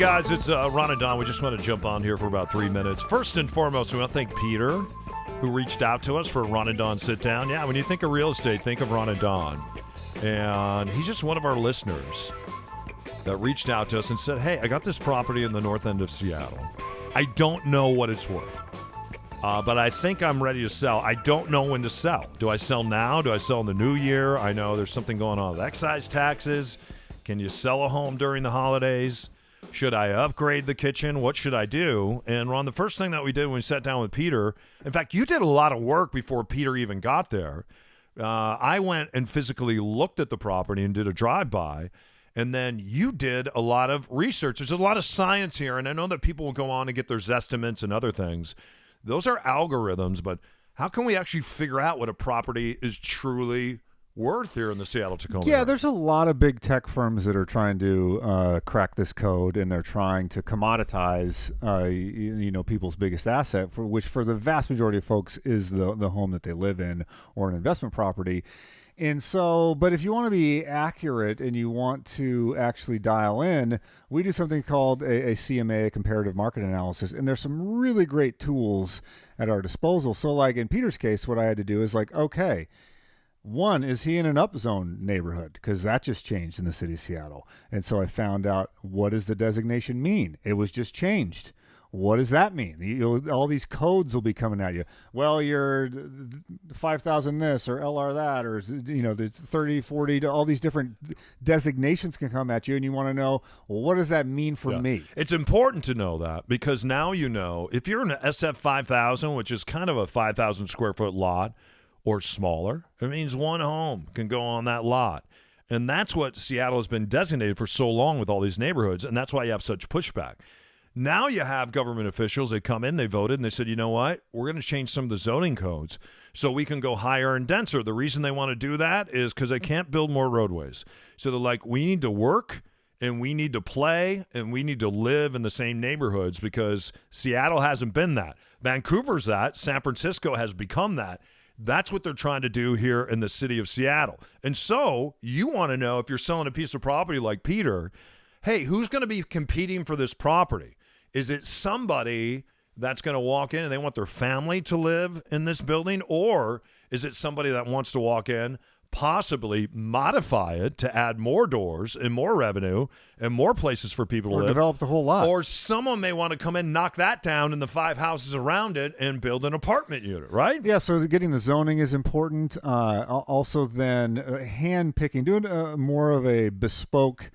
guys, it's Ron and Don. We just want to jump on here for about 3 minutes. First and foremost, we want to thank Peter, who reached out to us for a Ron and Don sit-down. Yeah, when you think of real estate, think of Ron and Don. And he's just one of our listeners that reached out to us and said, hey, I got this property in the north end of Seattle. I don't know what it's worth, but I think I'm ready to sell. I don't know when to sell. Do I sell now? Do I sell in the new year? I know there's something going on with excise taxes. Can you sell a home during the holidays? Should I upgrade the kitchen? What should I do? And Ron, the first thing that we did when we sat down with Peter, in fact, you did a lot of work before Peter even got there. I went and physically looked at the property and did a drive-by, and then you did a lot of research. There's a lot of science here, and I know that people will go on and get their Zestimates and other things. Those are algorithms, but how can we actually figure out what a property is truly worth here in the Seattle-Tacoma area? Yeah, there's a lot of big tech firms that are trying to crack this code, and they're trying to commoditize, people's biggest asset, which for the vast majority of folks is the home that they live in or an investment property. And so, but if you want to be accurate and you want to actually dial in, we do something called a CMA, a comparative market analysis, and there's some really great tools at our disposal. So like in Peter's case, what I had to do is like, okay, one, is he in an upzone neighborhood? Because that just changed in the city of Seattle. And so I found out, what does the designation mean? It was just changed. What does that mean? All these codes will be coming at you. Well, you're 5,000 this or LR that, or, the 30, 40, all these different designations can come at you. And you want to know, well, what does that mean for me? It's important to know that, because now you know, if you're in an SF 5000, which is kind of a 5,000 square foot lot, or smaller, it means one home can go on that lot. And that's what Seattle has been designated for so long with all these neighborhoods, and that's why you have such pushback. Now you have government officials, they come in, they voted, and they said, you know what, we're going to change some of the zoning codes so we can go higher and denser. The reason they want to do that is because they can't build more roadways. So they're like, we need to work, and we need to play, and we need to live in the same neighborhoods, because Seattle hasn't been that. Vancouver's that. San Francisco has become that. That's what they're trying to do here in the city of Seattle. And so you want to know, if you're selling a piece of property like Peter, hey, who's going to be competing for this property? Is it somebody that's going to walk in and they want their family to live in this building? Or is it somebody that wants to walk in, possibly modify it to add more doors and more revenue and more places for people to live? Or develop the whole lot. Or someone may want to come in, knock that down and the 5 houses around it and build an apartment unit, right? Yeah, so getting the zoning is important. Also then hand picking, doing more of a bespoke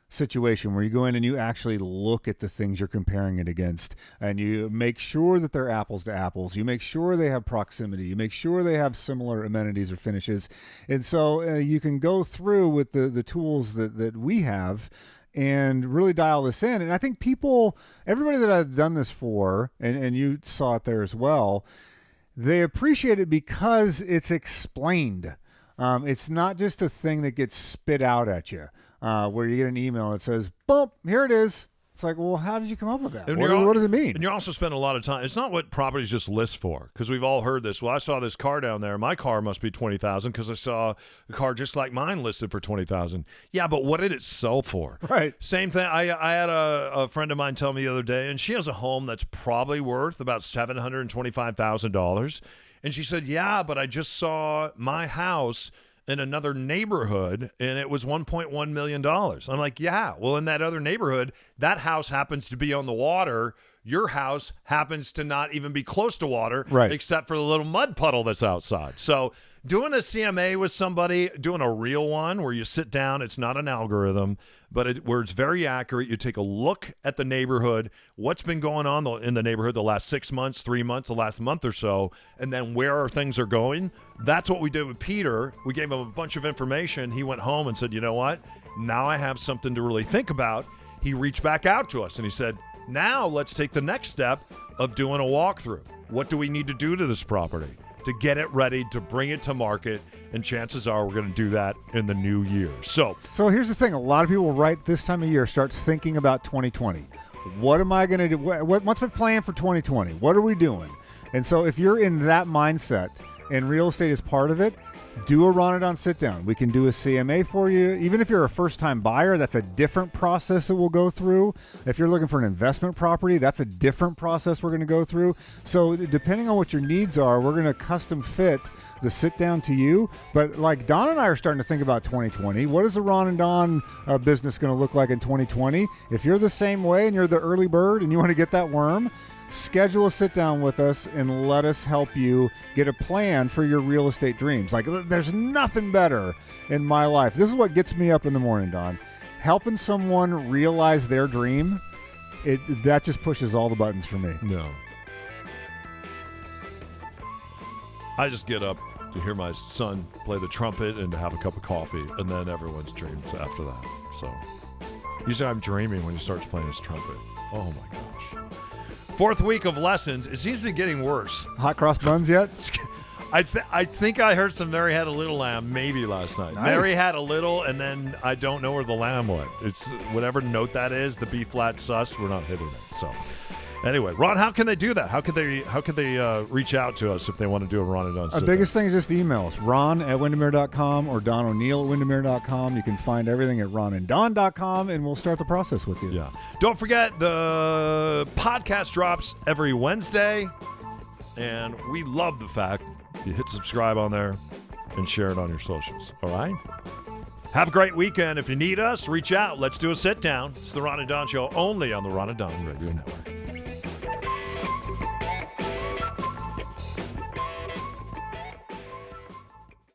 situation where you go in and you actually look at the things you're comparing it against, and you make sure that they're apples to apples. You make sure they have proximity. You make sure they have similar amenities or finishes. And so you can go through with the tools that we have and really dial this in. And I think everybody that I've done this for, and you saw it there as well, they appreciate it because it's explained. It's not just a thing that gets spit out at you. Where you get an email that says, boom, here it is. It's like, well, how did you come up with that? What does it mean? And you're also spending a lot of time. It's not what properties just list for, because we've all heard this. Well, I saw this car down there. My car must be $20,000 because I saw a car just like mine listed for $20,000. Yeah, but what did it sell for? Right. Same thing. I had a friend of mine tell me the other day, and she has a home that's probably worth about $725,000. And she said, yeah, but I just saw my house in another neighborhood, and it was $1.1 million. I'm like, yeah, well, in that other neighborhood, that house happens to be on the water. Your house happens to not even be close to water, right, except for the little mud puddle that's outside. So doing a CMA with somebody, doing a real one where you sit down, it's not an algorithm, but where it's very accurate. You take a look at the neighborhood, what's been going on in the neighborhood the last 6 months, 3 months, the last month or so, and then where things are going. That's what we did with Peter. We gave him a bunch of information. He went home and said, you know what? Now I have something to really think about. He reached back out to us and he said, now let's take the next step of doing a walkthrough. What do we need to do to this property to get it ready to bring it to market? And chances are we're going to do that in the new year. So here's the thing. A lot of people right this time of year start thinking about 2020. What am I going to do? What's my plan for 2020? What are we doing? And so if you're in that mindset and real estate is part of it, do a Ron and Don sit down. We can do a CMA for you. Even if you're a first-time buyer, that's a different process that we'll go through. If you're looking for an investment property, that's a different process we're going to go through. So depending on what your needs are, we're going to custom fit the sit down to you. But like Don and I are starting to think about 2020. What is the Ron and Don business going to look like in 2020? If you're the same way and you're the early bird and you want to get that worm, schedule a sit down with us and let us help you get a plan for your real estate dreams. Like, there's nothing better in my life. This is what gets me up in the morning, Don. Helping someone realize their dream, that just pushes all the buttons for me. No. I just get up to hear my son play the trumpet and to have a cup of coffee, and then everyone's dreams after that. So usually I'm dreaming when he starts playing his trumpet. Oh my gosh. 4th week of lessons. It seems to be getting worse. Hot cross buns yet? I think I heard some Mary Had a Little Lamb maybe last night. Nice. Mary had a little, and then I don't know where the lamb went. It's whatever note that is, the B flat sus, we're not hitting it. So anyway, Ron, how can they do that? How could they reach out to us if they want to do a Ron and Don? Our biggest thing is just email us, ron@windermere.com or dononeill@windermere.com. You can find everything at ronanddon.com, and we'll start the process with you. Yeah. Don't forget, the podcast drops every Wednesday, and we love the fact you hit subscribe on there and share it on your socials. All right? Have a great weekend. If you need us, reach out. Let's do a sit down. It's the Ron and Don Show, only on the Ron and Don Radio Network.